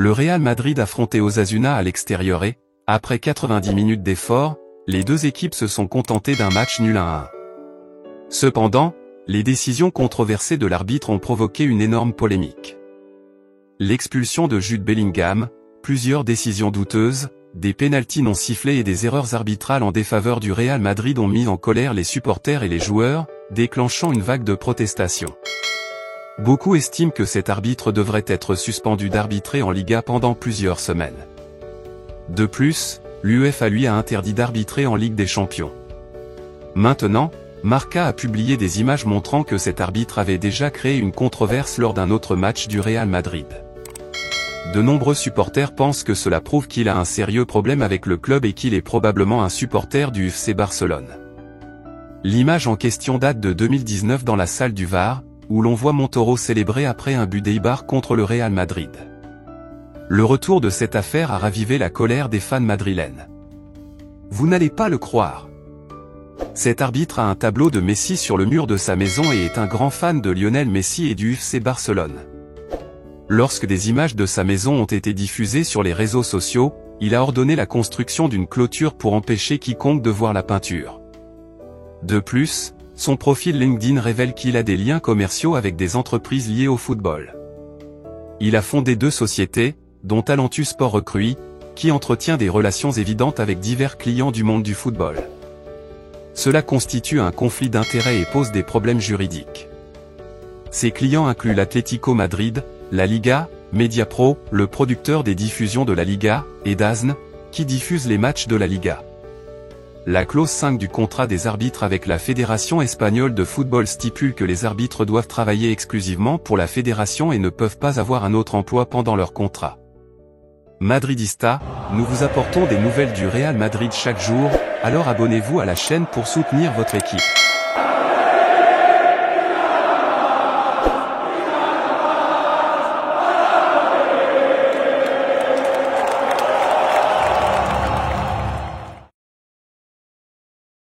Le Real Madrid affrontait Osasuna à l'extérieur et, après 90 minutes d'effort, les deux équipes se sont contentées d'un match nul à 1. Cependant, les décisions controversées de l'arbitre ont provoqué une énorme polémique. L'expulsion de Jude Bellingham, plusieurs décisions douteuses, des pénaltys non sifflés et des erreurs arbitrales en défaveur du Real Madrid ont mis en colère les supporters et les joueurs, déclenchant une vague de protestations. Beaucoup estiment que cet arbitre devrait être suspendu d'arbitrer en Liga pendant plusieurs semaines. De plus, l'UEFA lui a interdit d'arbitrer en Ligue des Champions. Maintenant, Marca a publié des images montrant que cet arbitre avait déjà créé une controverse lors d'un autre match du Real Madrid. De nombreux supporters pensent que cela prouve qu'il a un sérieux problème avec le club et qu'il est probablement un supporter du FC Barcelone. L'image en question date de 2019 dans la salle du VAR, où l'on voit Montoro célébrer après un but d'Eibar contre le Real Madrid. Le retour de cette affaire a ravivé la colère des fans madrilènes. Vous n'allez pas le croire. Cet arbitre a un tableau de Messi sur le mur de sa maison et est un grand fan de Lionel Messi et du FC Barcelone. Lorsque des images de sa maison ont été diffusées sur les réseaux sociaux, il a ordonné la construction d'une clôture pour empêcher quiconque de voir la peinture. De plus, son profil LinkedIn révèle qu'il a des liens commerciaux avec des entreprises liées au football. Il a fondé 2 sociétés, dont Talentus Sport Recruit, qui entretient des relations évidentes avec divers clients du monde du football. Cela constitue un conflit d'intérêts et pose des problèmes juridiques. Ses clients incluent l'Atlético Madrid, la Liga, Mediapro, le producteur des diffusions de la Liga, et DAZN, qui diffuse les matchs de la Liga. La clause 5 du contrat des arbitres avec la Fédération espagnole de football stipule que les arbitres doivent travailler exclusivement pour la fédération et ne peuvent pas avoir un autre emploi pendant leur contrat. Madridista, nous vous apportons des nouvelles du Real Madrid chaque jour, alors abonnez-vous à la chaîne pour soutenir votre équipe.